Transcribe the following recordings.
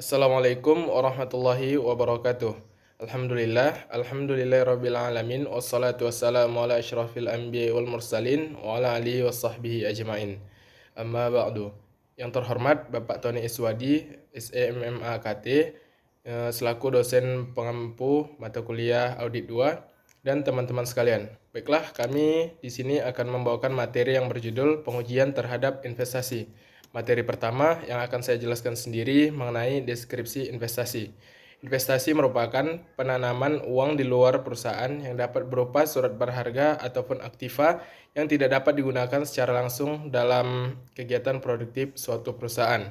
Assalamualaikum warahmatullahi wabarakatuh. Alhamdulillahirabbil alamin wassalatu wassalamu ala asyrafil anbiya'i wal mursalin wa ala alihi washabbihi ajmain. Amma ba'du. Yang terhormat Bapak Tony Iswadi, SEMMAKT, selaku dosen pengampu mata kuliah Audit 2 dan teman-teman sekalian. Baiklah, kami di sini akan membawakan materi yang berjudul pengujian terhadap investasi. Materi pertama yang akan saya jelaskan sendiri mengenai deskripsi investasi. Investasi merupakan penanaman uang di luar perusahaan yang dapat berupa surat berharga ataupun aktiva yang tidak dapat digunakan secara langsung dalam kegiatan produktif suatu perusahaan.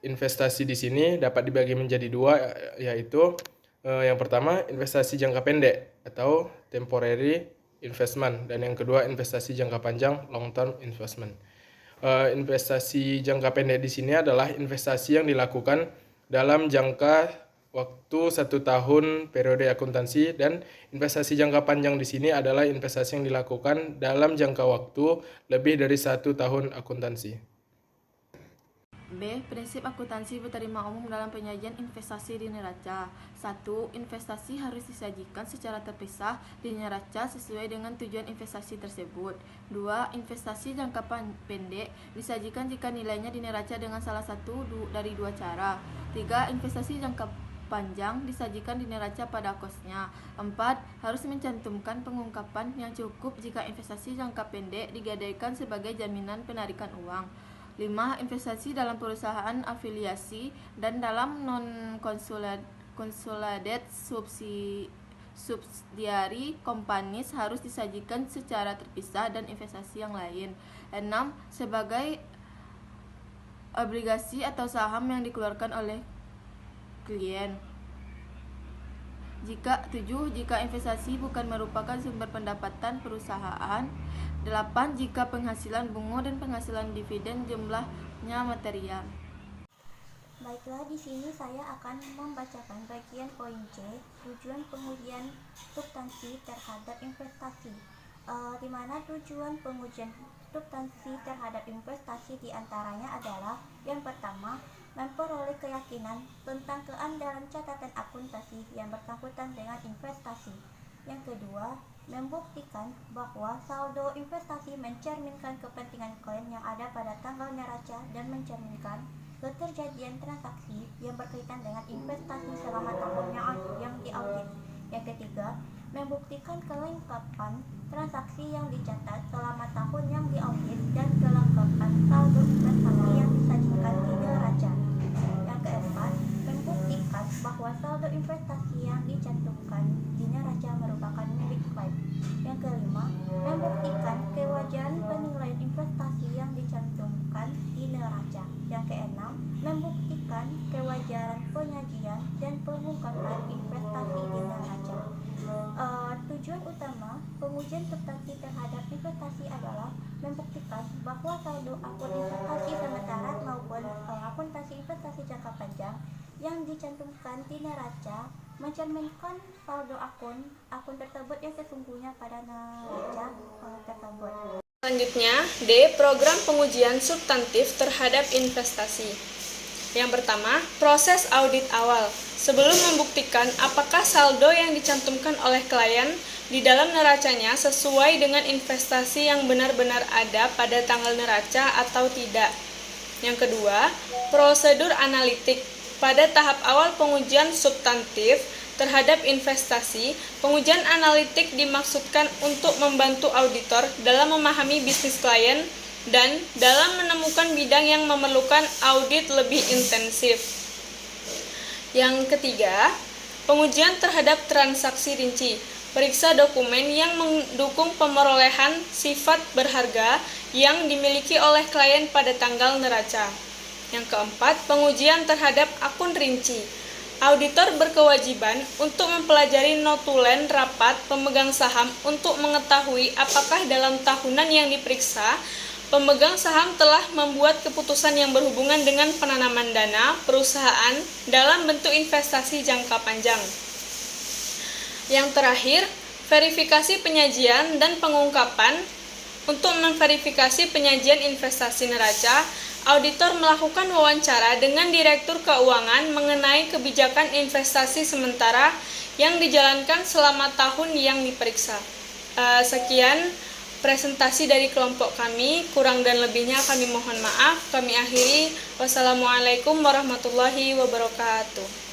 Investasi di sini dapat dibagi menjadi dua, yaitu yang pertama investasi jangka pendek atau temporary investment, dan yang kedua investasi jangka panjang long term investment. Investasi jangka pendek di sini adalah investasi yang dilakukan dalam jangka waktu 1 tahun periode akuntansi, dan investasi jangka panjang di sini adalah investasi yang dilakukan dalam jangka waktu lebih dari 1 tahun akuntansi. B. Prinsip akuntansi berterima umum dalam penyajian investasi di neraca. 1. Investasi harus disajikan secara terpisah di neraca sesuai dengan tujuan investasi tersebut. 2. Investasi jangka pendek disajikan jika nilainya di neraca dengan salah satu dari dua cara. 3. Investasi jangka panjang disajikan di neraca pada kosnya. 4. Harus mencantumkan pengungkapan yang cukup jika investasi jangka pendek digadaikan sebagai jaminan penarikan uang. 5. Investasi dalam perusahaan afiliasi dan dalam non-consolidated subsidiary companies harus disajikan secara terpisah dan investasi yang lain. 6. Sebagai obligasi atau saham yang dikeluarkan oleh klien. 7. Jika investasi bukan merupakan sumber pendapatan perusahaan. 8. Jika penghasilan bunga dan penghasilan dividen jumlahnya material. Baiklah, di sini saya akan membacakan bagian poin C, tujuan pengujian substansi terhadap investasi. Di mana tujuan pengujian substansi terhadap investasi diantaranya adalah: yang pertama, memperoleh keyakinan tentang keandalan catatan akuntansi yang bersangkutan dengan investasi. Yang kedua, membuktikan bahwa saldo investasi mencerminkan kepentingan klien yang ada pada tanggal neraca dan mencerminkan keterjadian transaksi yang berkaitan dengan investasi selama tahun yang diaudit. Yang ketiga, membuktikan kelengkapan transaksi yang dicatat selama tahun yang diaudit dan kelengkapan saldo investasi yang disajikan di neraca. Yang keempat, membuktikan bahwa saldo investasi yang dicantumkan di neraca merupakan milik klien. Yang kelima, membuktikan kewajaran penilaian investasi yang dicantumkan di neraca. Yang keenam, membuktikan kewajaran penyajian dan pengungkapan investasi di neraca. Tujuan utama pengujian substansi terhadap investasi adalah membuktikan bahwa saldo akun investasi sementara maupun akuntansi investasi jangka panjang yang dicantumkan di neraca mencerminkan saldo akun tersebut yang sesungguhnya pada neraca tersebut. Selanjutnya, D. Program pengujian substantif terhadap investasi. Yang pertama, proses audit awal. Sebelum membuktikan apakah saldo yang dicantumkan oleh klien di dalam neracanya sesuai dengan investasi yang benar-benar ada pada tanggal neraca atau tidak. Yang kedua, prosedur analitik. Pada tahap awal pengujian substantif terhadap investasi, pengujian analitik dimaksudkan untuk membantu auditor dalam memahami bisnis klien dan dalam menemukan bidang yang memerlukan audit lebih intensif. Yang ketiga, pengujian terhadap transaksi rinci. Periksa dokumen yang mendukung pemerolehan sifat berharga yang dimiliki oleh klien pada tanggal neraca. Yang keempat, pengujian terhadap akun rinci. Auditor berkewajiban untuk mempelajari notulen rapat pemegang saham untuk mengetahui apakah dalam tahunan yang diperiksa, pemegang saham telah membuat keputusan yang berhubungan dengan penanaman dana perusahaan dalam bentuk investasi jangka panjang. Yang terakhir, verifikasi penyajian dan pengungkapan. Untuk memverifikasi penyajian investasi neraca, auditor melakukan wawancara dengan Direktur Keuangan mengenai kebijakan investasi sementara yang dijalankan selama tahun yang diperiksa. Sekian presentasi dari kelompok kami, kurang dan lebihnya kami mohon maaf. Kami akhiri. Wassalamualaikum warahmatullahi wabarakatuh.